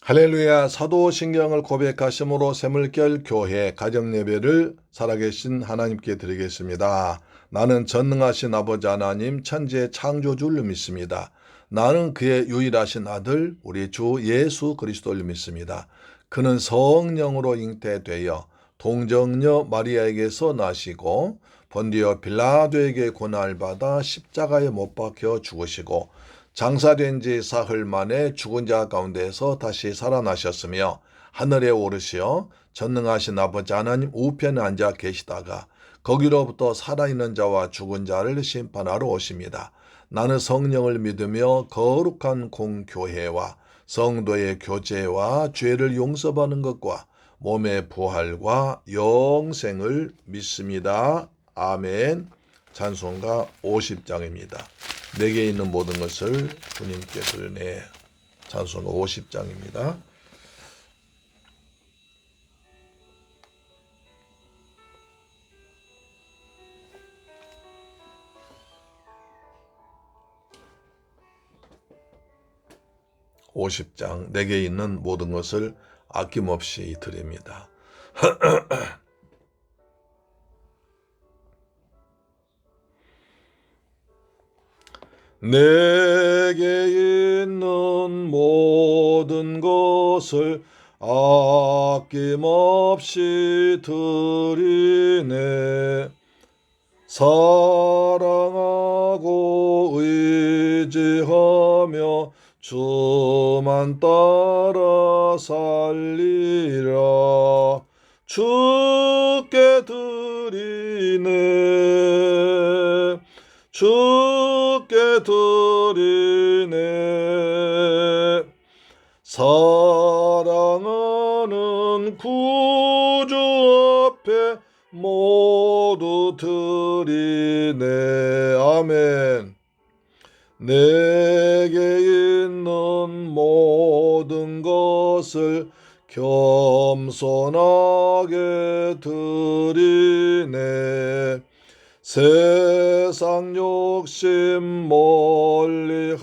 할렐루야. 사도신경을 고백하심으로 새물결 교회 가정예배를 살아계신 하나님께 드리겠습니다. 나는 전능하신 아버지 하나님 천지의 창조주를 믿습니다. 나는 그의 유일하신 아들 우리 주 예수 그리스도를 믿습니다. 그는 성령으로 잉태되어 동정녀 마리아에게서 나시고 본디오 빌라도에게 고난을 받아 십자가에 못 박혀 죽으시고 장사된 지 사흘 만에 죽은 자 가운데서 다시 살아나셨으며 하늘에 오르시어 전능하신 아버지 하나님 우편에 앉아 계시다가 거기로부터 살아있는 자와 죽은 자를 심판하러 오십니다. 나는 성령을 믿으며 거룩한 공교회와 성도의 교제와 죄를 용서받는 것과 몸의 부활과 영생을 믿습니다. 아멘. 찬송가 50장입니다. 내게 있는 모든 것을 주님께 드리네. 찬송가 50장입니다. 내게 있는 모든 것을 아낌없이 드립니다. 내게 있는 모든 것을 아낌없이 드리네. 사랑하고 의지하며 주만 따라 살리라. 주께 드리네. 주께 드리네. 사랑하는 구주 앞에 모두 드리네. 아멘. 내게 있는 모든 것을 겸손하게 드리네. 세상 욕심 멀리하니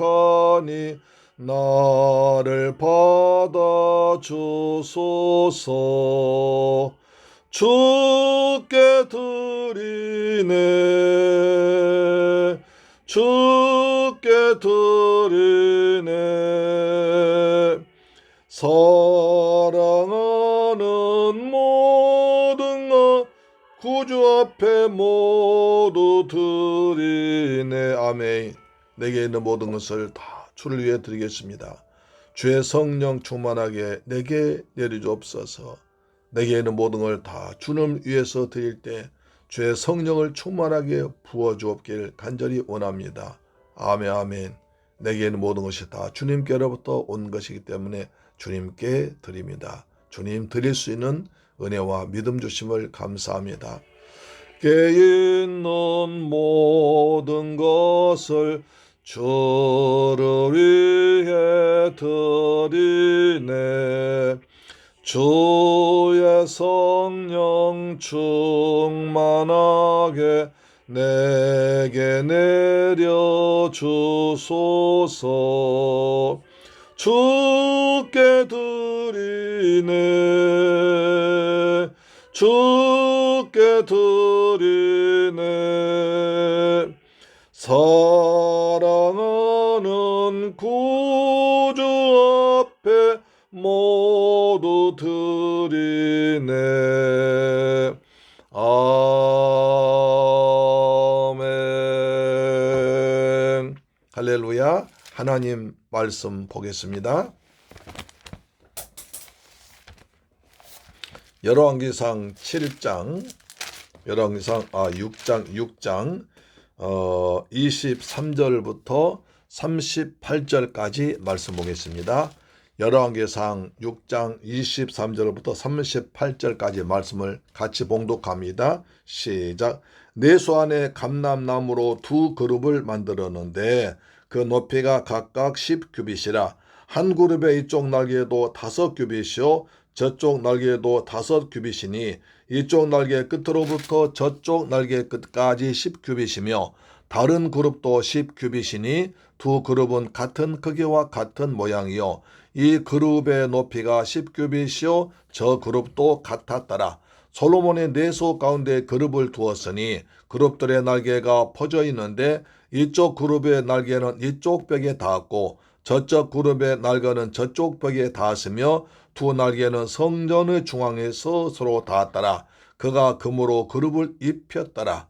나를 받아 주소서. 주께 드리네. 주께 드리네. 사랑하는 모든 것 구주 앞에 모두 드리네. 아멘. 내게 있는 모든 것을 다 주를 위해 드리겠습니다. 주의 성령 충만하게 내게 내려주옵소서. 내게 있는 모든 걸 다 주님 위해서 드릴 때 주의 성령을 충만하게 부어주옵길 간절히 원합니다. 아멘. 아멘. 내게 있는 모든 것이 다 주님께로부터 온 것이기 때문에 주님께 드립니다. 주님 드릴 수 있는 은혜와 믿음 주심을 감사합니다. 내게 있는 모든 것을 주를 위해 드리네. 주의 성령 충만하게 내게 내려주소서. 주께 드리네. 주께 드리네. 사랑하는 구주 앞에 모두 드리네. 아멘. 할렐루야. 하나님 말씀 보겠습니다. 열왕기상 7장, 6장 23절부터 38절까지 말씀 보겠습니다. 열왕기상 6장 23절부터 38절까지 말씀을 같이 봉독합니다. 시작. 내수 안에 감람나무로 두 그룹을 만들었는데 그 높이가 각각 10규빗이라 한 그룹의 이쪽 날개도 5규빗이요 저쪽 날개도 5규빗이니 이쪽 날개 끝으로부터 저쪽 날개 끝까지 10규빗이며 다른 그룹도 10규빗이니 두 그룹은 같은 크기와 같은 모양이요 이 그룹의 높이가 10규빗이요 저 그룹도 같았더라. 솔로몬의 내소 가운데 그룹을 두었으니 그룹들의 날개가 퍼져 있는데 이쪽 그룹의 날개는 이쪽 벽에 닿았고 저쪽 그룹의 날개는 저쪽 벽에 닿았으며 두 날개는 성전의 중앙에서 서로 닿았더라. 그가 금으로 그룹을 입혔더라.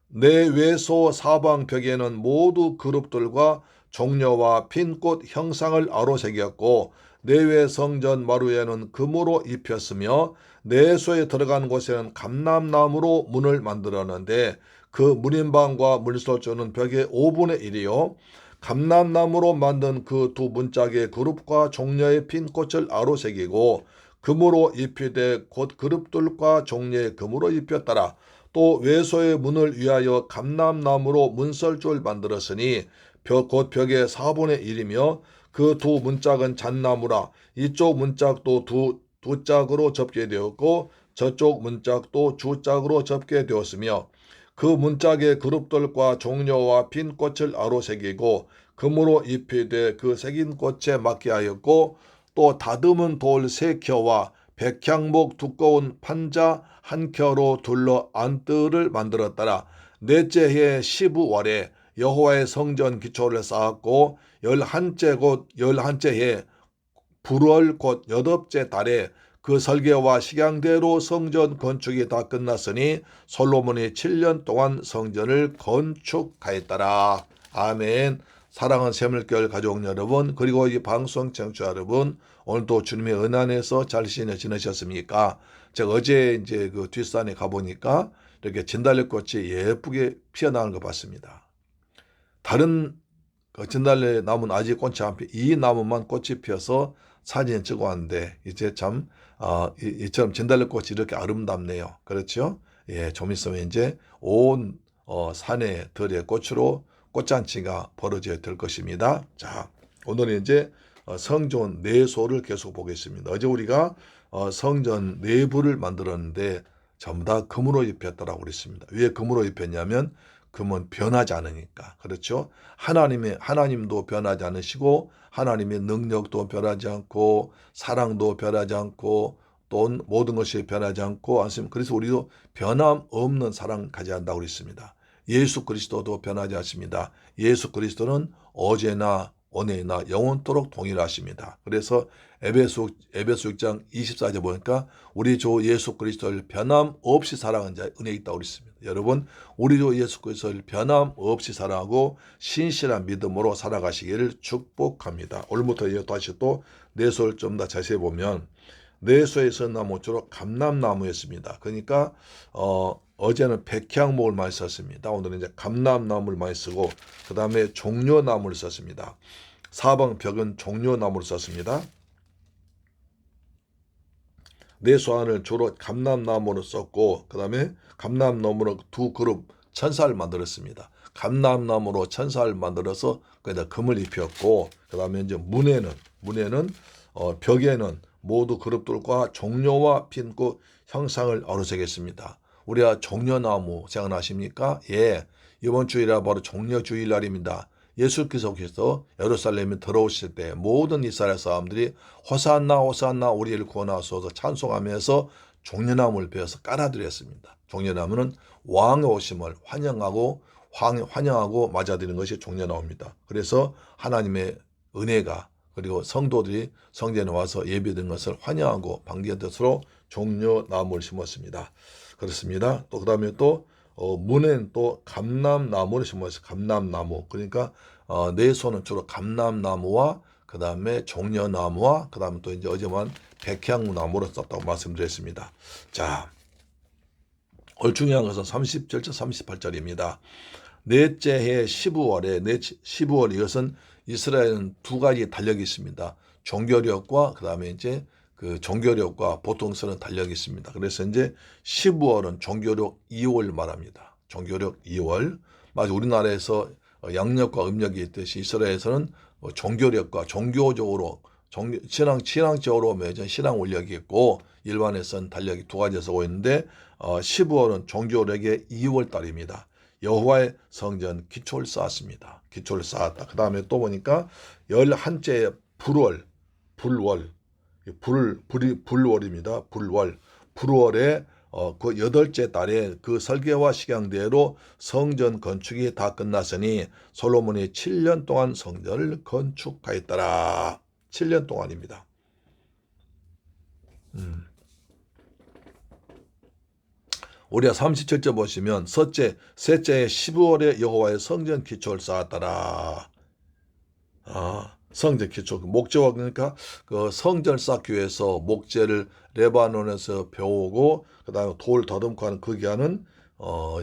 내 외소 사방 벽에는 모두 그룹들과 종려와 핀꽃 형상을 아로새겼고 내외 성전 마루에는 금으로 입혔으며 내소에 들어간 곳에는 감람나무로 문을 만들었는데 그 문인방과 문설주는 벽의 5분의 1이요 감람나무로 만든 그 두 문짝의 그룹과 종려의 핀꽃을 아로새기고 금으로 입히되 곧 그룹들과 종려의 금으로 입혔더라. 또 외소의 문을 위하여 감람나무로 문설주를 만들었으니 곧 벽의 4분의 1이며 그 두 문짝은 잣나무라. 이쪽 문짝도 두 짝으로 접게 되었고 저쪽 문짝도 두 짝으로 접게 되었으며 그 문짝의 그룹들과 종려와 핀 꽃을 아로새기고 금으로 입히되 그 새긴 꽃에 맞게 하였고 또 다듬은 돌 3켜와 백향목 두꺼운 판자 한 켜로 둘러 안뜰을 만들었더라. 넷째 해 15월에 여호와의 성전 기초를 쌓았고 11째 해 불월 곧 8째 달에 그 설계와 식양대로 성전 건축이 다 끝났으니 솔로몬이 7년 동안 성전을 건축하였더라. 아멘. 사랑하는 새물결 가족 여러분, 그리고 이 방송 청취자 여러분, 오늘도 주님의 은혜 안에서 잘 지내셨습니까? 제가 어제 이제 그 뒷산에 가보니까 이렇게 진달래꽃이 예쁘게 피어나는 거 봤습니다. 다른 그 진달래 나무는 아직 꽃이 안 피, 이 나무만 꽃이 피어서 사진 찍어 왔는데 이제 참 이처럼 진달래꽃이 이렇게 아름답네요. 그렇죠? 예, 좀 있으면 이제 온 산에 들의 꽃으로 꽃잔치가 벌어져야 될 것입니다. 자, 오늘은 이제 성전 내소를 계속 보겠습니다. 어제 우리가 성전 내부를 만들었는데 전부 다 금으로 입혔다라고 그랬습니다. 왜 금으로 입혔냐면 금은 변하지 않으니까. 그렇죠? 하나님도 변하지 않으시고 하나님의 능력도 변하지 않고 사랑도 변하지 않고 또 모든 것이 변하지 않고 그래서 우리도 변함없는 사랑 가져야 한다고 그랬습니다. 예수 그리스도도 변하지 않습니다. 예수 그리스도는 어제나 오늘이나 영원토록 동일하십니다. 그래서 에베소 6장 24절 보니까 우리 주 예수 그리스도를 변함없이 사랑한 자의 은혜 있다고 그랬습니다. 여러분, 우리 주 예수 그리스도를 변함없이 사랑하고 신실한 믿음으로 살아가시기를 축복합니다. 오늘부터 다시 또 내소를 좀 더 자세히 보면 내소에 선 나무 주로 감람나무였습니다. 그러니까 어제는 백향목을 많이 썼습니다. 오늘은 이제 감람나무를 많이 쓰고 그 다음에 종려나무를 썼습니다. 사방 벽은 종려나무를 썼습니다. 내소 안을 주로 감람나무로 썼고 그 다음에 감람나무로 두 그룹 천사를 만들었습니다. 감람나무로 천사를 만들어서 거기다 금을 입혔고 그 다음에 이제 문에는 벽에는 모두 그룹들과 종려와 핀꽃 형상을 아로새겼습니다. 우리가 종려나무 생각나십니까? 예, 이번 주일이 바로 종려주일날입니다. 예수께서 예루살렘에 들어오실 때 모든 이스라엘 사람들이 호산나 호산나 우리를 구원하소서 찬송하면서 종려나무를 베어서 깔아드렸습니다. 종려나무는 왕의 오심을 환영하고 맞아들이는 것이 종려나무입니다. 그래서 하나님의 은혜가 그리고 성도들이 성전에 와서 예배드린 것을 환영하고 반기는 뜻으로 종려나무를 심었습니다. 그렇습니다. 또 그 다음에 또 문에는 또 감람나무를 심었어요. 감람나무. 그러니까 내소는 주로 감람나무와 그 다음에 종려나무와 그 다음에 또 이제 어제만 백향나무를 썼다고 말씀드렸습니다. 자, 오늘 중요한 것은 37절 38절입니다. 넷째 해 15월 이것은 이스라엘은 두 가지 달력이 있습니다. 종교력과 그 다음에 이제 그 종교력과 보통 쓰는 달력이 있습니다. 그래서 이제 15월은 종교력 2월 말합니다. 종교력 2월. 마치 우리나라에서 양력과 음력이 있듯이 이스라엘에서는 종교력과 종교적으로 신앙적으로 맺은 신앙 원력이 있고 일반에서는 달력이 두 가지 쓰고 있는데 15월은 종교력의 2월 달입니다. 여호와의 성전 기초를 쌓았습니다. 기초를 쌓았다. 그 다음에 또 보니까 11째의 불월입니다. 불월에 그 8째 달에 그 설계와 식양대로 성전 건축이 다 끝났으니 솔로몬이 7년 동안 성전을 건축하였더라. 7년 동안입니다. 우리가 37절 보시면 셋째의 12월에 여호와의 성전 기초를 쌓았더라. 성전 기초, 목재와 그러니까 그 성전을 쌓기 위해서 목재를 레바논에서 배우고 그다음에 돌 더듬고 하는 그 기한은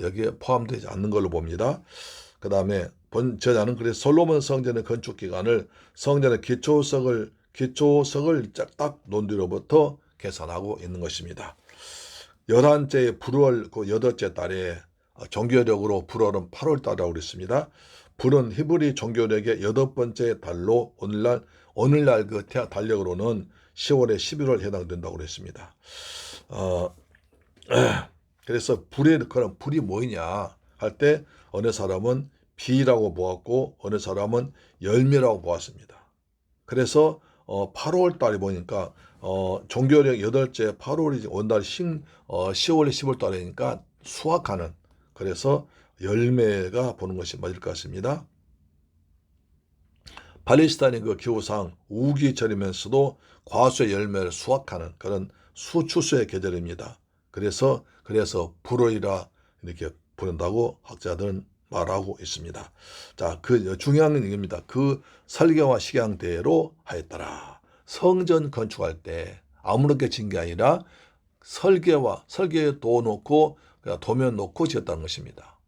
여기에 포함되지 않는 걸로 봅니다. 그다음에 저자는 그래서 솔로몬 성전의 건축 기간을 성전의 기초석을 딱 논 뒤로부터 계산하고 있는 것입니다. 11째 불월 그 8째 달에 종교력으로 불월은 8월 달이라고 그랬습니다. 불은 히브리 종교력의 8번째 달로 오늘날 그 달력으로는 10월에 11월 해당된다고 그랬습니다. 그래서 그럼 불이 뭐냐 할 때 어느 사람은 비라고 보았고 어느 사람은 열매라고 보았습니다. 그래서 8월 달에 보니까 종교력 8째 8월이 온달 10월에 10월 달이니까 수확하는 그래서 열매가 보는 것이 맞을 것 같습니다. 팔레스타인의 그 기후상 우기철이면서도 과수의 열매를 수확하는 그런 수추수의 계절입니다. 그래서 불월이라 이렇게 부른다고 학자들은 말하고 있습니다. 자, 그 중요한 건 이겁니다. 그 설계와 식양대로 하였더라. 성전 건축할 때 아무렇게 진 게 아니라 설계도 놓고 도면 놓고 지었다는 것입니다.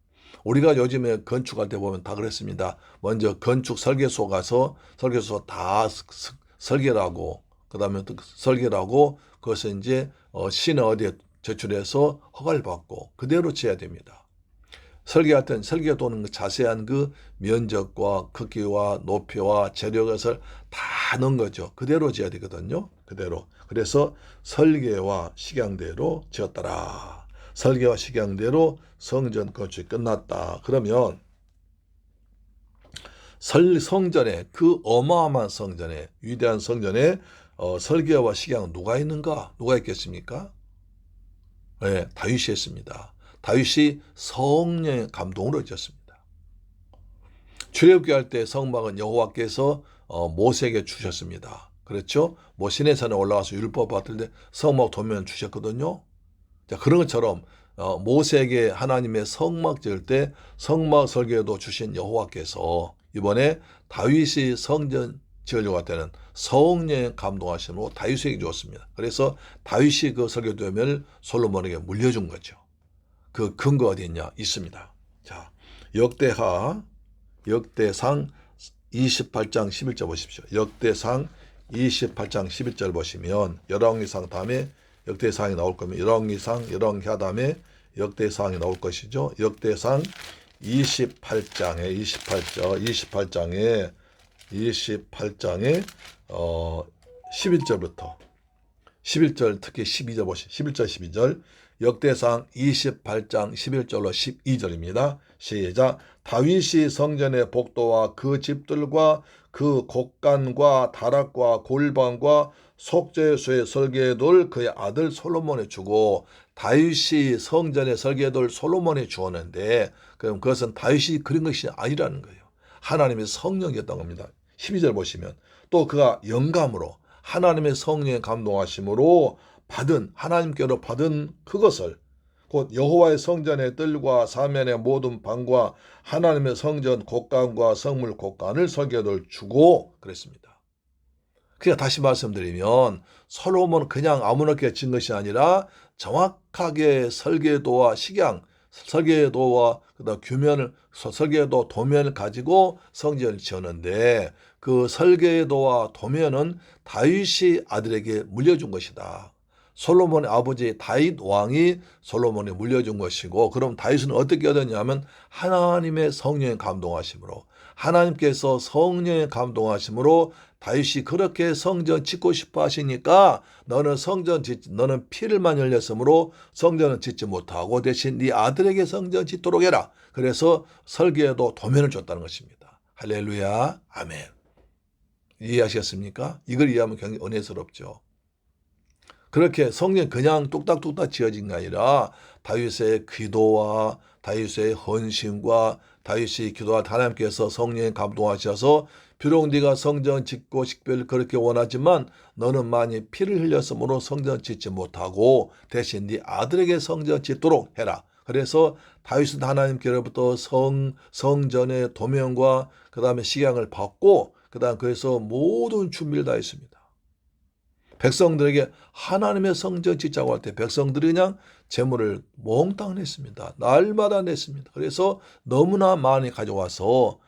우리가 요즘에 건축할 때 보면 다 그랬습니다. 먼저 건축 설계소 가서 설계소 다 설계를 하고 그다음에 또 설계를 하고 그것을 이제 시내 어디에 제출해서 허가를 받고 그대로 지어야 됩니다. 설계할 때는 설계도는 자세한 그 면적과 크기와 높이와 재료 것을 다 넣은 거죠. 그대로 지어야 되거든요. 그대로. 그래서 설계와 식양대로 지었더라. 설계와 식양대로 성전 건축이 끝났다. 그러면 성전에 그 어마어마한 성전에 위대한 성전에 설계와 식양은 누가 있는가? 누가 있겠습니까? 네, 다윗이 했습니다. 다윗이 성령의 감동으로 지었습니다. 출애굽기 할 때 성막은 여호와께서 모세에게 주셨습니다. 그렇죠? 시내산에 올라가서 율법 받을 때 성막 도면 주셨거든요. 자, 그런 것처럼 모세에게 하나님의 성막 지을 때 성막 설계도 주신 여호와께서 이번에 다윗이 성전 지으려고 할 때는 성령의 감동하심으로 다윗에게 주었습니다. 그래서 다윗이 그 설계도면을 솔로몬에게 물려준 거죠. 그 근거 어디 있냐? 있습니다. 자, 역대상 28장 11절 보십시오. 역대상 28장 11절 보시면 열왕기상 다음에 역대상이 나올 겁니다. 열왕기하 다음에 역대상이 나올 것이죠. 역대상 28장에 11절부터 11절 특히 12절 보시죠. 11절 12절 역대상 28장 11절로 12절입니다. 시작. 다윗이 성전의 복도와 그 집들과 그 곡간과 다락과 골방과 속죄소의 설계도를 그의 아들 솔로몬에 주고 다윗이 성전의 설계도를 솔로몬에 주었는데 그럼 그것은 다윗이 그린 것이 아니라는 거예요. 하나님의 성령이었던 겁니다. 12절 보시면 또 그가 영감으로 하나님의 성령의 감동하심으로 하나님께로 받은 그것을 곧 여호와의 성전의 뜰과 사면의 모든 방과 하나님의 성전 곡간과 성물 곡간을 설계도를 주고 그랬습니다. 그러니까 다시 말씀드리면 솔로몬은 그냥 아무렇게 진 것이 아니라 정확하게 설계도와 식양, 설계도와 그다음 설계도 도면을 가지고 성전을 지었는데 그 설계도와 도면은 다윗이 아들에게 물려준 것이다. 솔로몬의 아버지 다윗 왕이 솔로몬에 물려준 것이고 그럼 다윗은 어떻게 얻었냐면 하나님의 성령의 감동하심으로 하나님께서 성령의 감동하심으로 다윗이 그렇게 성전 짓고 싶어 하시니까 너는 피를만 흘렸으므로 성전은 짓지 못하고 대신 네 아들에게 성전 짓도록 해라. 그래서 설계에도 도면을 줬다는 것입니다. 할렐루야. 아멘. 이해하셨습니까? 이걸 이해하면 굉장히 은혜스럽죠. 그렇게 성전 그냥 뚝딱뚝딱 지어진 게 아니라 다윗의 기도와 다윗의 헌신과 다윗이 기도와 하나님께서 성령에 감동하셔서 비록 네가 성전 짓고 싶기를 그렇게 원하지만 너는 많이 피를 흘렸으므로 성전 짓지 못하고 대신 네 아들에게 성전 짓도록 해라. 그래서 다윗은 하나님께로부터 성전의 도면과 그 다음에 식양을 받고 그 다음 그래서 모든 준비를 다 했습니다. 백성들에게 하나님의 성전 짓자고 할 때 백성들이 그냥 재물을 몽땅 냈습니다. 날마다 냈습니다. 그래서 너무나 많이 가져와서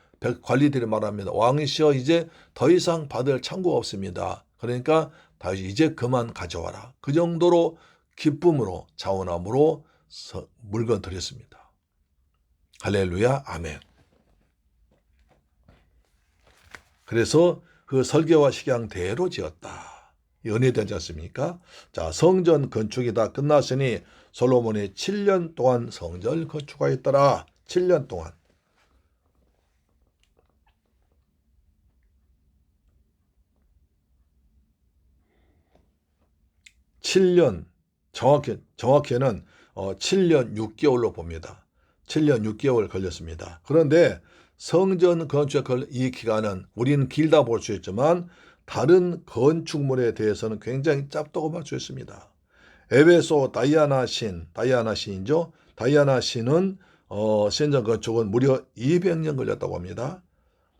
관리들이 말합니다. 왕이시여 이제 더 이상 받을 창고가 없습니다. 그러니까 다윗이 이제 그만 가져와라. 그 정도로 기쁨으로 자원함으로 물건 드렸습니다. 할렐루야. 아멘. 그래서 그 설계와 식양대로 지었다. 연회되지 않습니까? 자, 성전 건축이 다 끝났으니 솔로몬이 7년 동안 성전을 건축하였더라. 7년 동안. 7년, 정확히는 7년 6개월로 봅니다. 7년 6개월 걸렸습니다. 그런데 성전 건축 이 기간은 우리는 길다 볼 수 있지만 다른 건축물에 대해서는 굉장히 짧다고 볼 수 있습니다. 에베소 다이아나 신이죠. 다이아나 신은 성전 건축은 무려 200년 걸렸다고 합니다.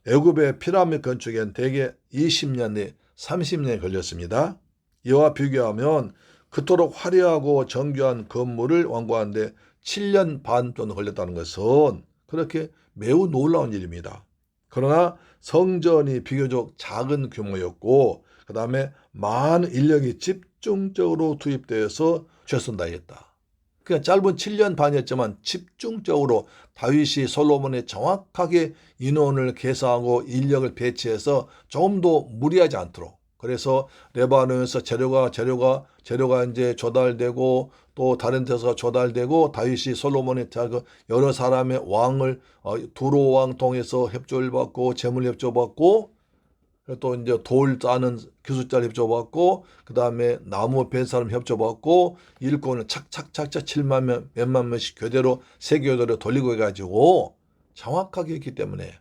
애굽의 피라미드 건축엔 대개 20년 내 30년이 걸렸습니다. 이와 비교하면 그토록 화려하고 정교한 건물을 완공하는데 7년 반 정도 걸렸다는 것은 그렇게 매우 놀라운 일입니다. 그러나 성전이 비교적 작은 규모였고 그 다음에 많은 인력이 집중적으로 투입되어서 최선을 다했다. 그냥 짧은 7년 반이었지만 집중적으로 다윗이 솔로몬에 정확하게 인원을 계산하고 인력을 배치해서 조금도 무리하지 않도록 그래서 레바논에서 재료가 이제 조달되고 또 다른 데서 조달되고 다윗이 솔로몬의 여러 사람의 왕을 두로 왕 통해서 협조를 받고 재물 협조 받고 또 이제 돌 짜는 기술자를 협조 받고 그 다음에 나무 벤 사람 협조 받고 일꾼을 착착착착 7만 명 몇만 명씩 교대로 세교대로 돌리고 해가지고 정확하게 했기 때문에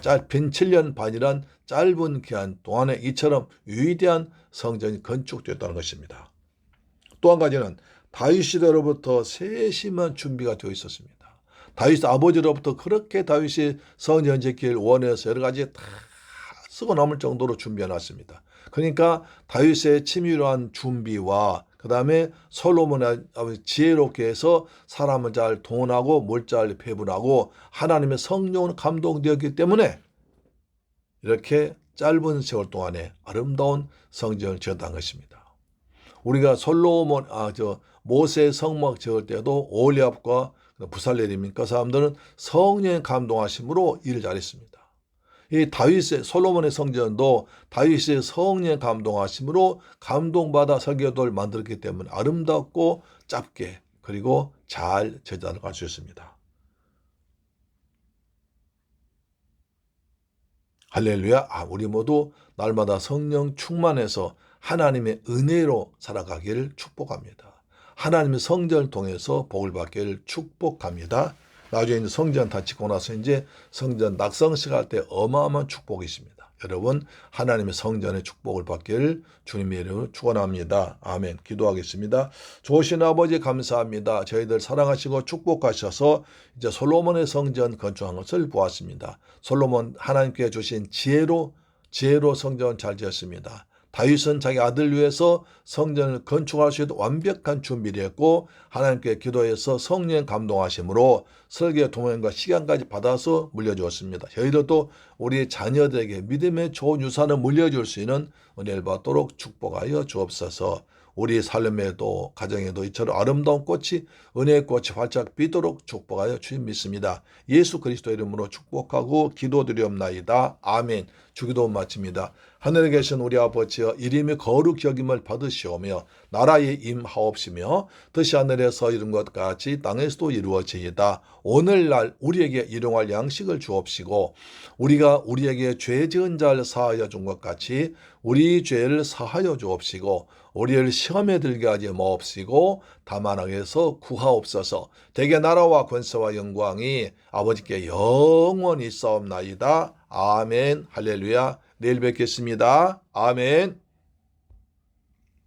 짧은 7년 반이란 짧은 기간 동안에 이처럼 위대한 성전이 건축되었다는 것입니다. 또 한 가지는 다윗 시대로부터 세심한 준비가 되어 있었습니다. 다윗 아버지로부터 그렇게 다윗이 성전 짓기를 원해서 여러 가지 다 쓰고 남을 정도로 준비해놨습니다. 그러니까 다윗의 치밀한 준비와 그 다음에 솔로몬의 지혜롭게 해서 사람을 잘 동원하고 뭘 잘 배분하고 하나님의 성령으로 감동되었기 때문에 이렇게 짧은 세월 동안에 아름다운 성전을 지었다는 것입니다. 우리가 모세 성막 지을 때도 올리압과 부살렐입니까? 사람들은 성령의 감동하심으로 일을 잘했습니다. 이 솔로몬의 성전도 다윗의 성령의 감동하심으로 감동받아 설계도를 만들었기 때문에 아름답고 짧게 그리고 잘 제작을 할 수 있습니다. 할렐루야. 우리 모두 날마다 성령 충만해서 하나님의 은혜로 살아가기를 축복합니다. 하나님의 성전을 통해서 복을 받기를 축복합니다. 나중에 이제 성전 다 짓고 나서 이제 성전 낙성식 할 때 어마어마한 축복이 있습니다. 여러분 하나님의 성전의 축복을 받기를 주님의 이름으로 축원합니다. 아멘. 기도하겠습니다. 좋으신 아버지 감사합니다. 저희들 사랑하시고 축복하셔서 이제 솔로몬의 성전 건축한 것을 보았습니다. 솔로몬 하나님께 주신 지혜로 성전 잘 지었습니다. 다윗은 자기 아들 위해서 성전을 건축할 수 있도록 완벽한 준비를 했고 하나님께 기도해서 성령의 감동하심으로 설계 동행과 시간까지 받아서 물려주었습니다. 저희들도 우리 자녀들에게 믿음의 좋은 유산을 물려줄 수 있는 은혜를 받도록 축복하여 주옵소서. 우리 삶에도 가정에도 이처럼 아름다운 꽃이 은혜의 꽃이 활짝 피도록 축복하여 주님 믿습니다. 예수 그리스도 이름으로 축복하고 기도드리옵나이다. 아멘. 주기도 마칩니다. 하늘에 계신 우리 아버지여 이름이 거룩히 여김을 받으시오며 나라의 임하옵시며 뜻이 하늘에서 이룬 것 같이 땅에서도 이루어지이다. 오늘날 우리에게 일용할 양식을 주옵시고 우리가 우리에게 죄 지은 자를 사하여 준 것 같이 우리 죄를 사하여 주옵시고 우리를 시험에 들게 하지 마옵시고 다만 악에서 구하옵소서. 대개 나라와 권세와 영광이 아버지께 영원히 있사옵나이다. 아멘. 할렐루야. 내일 뵙겠습니다. 아멘.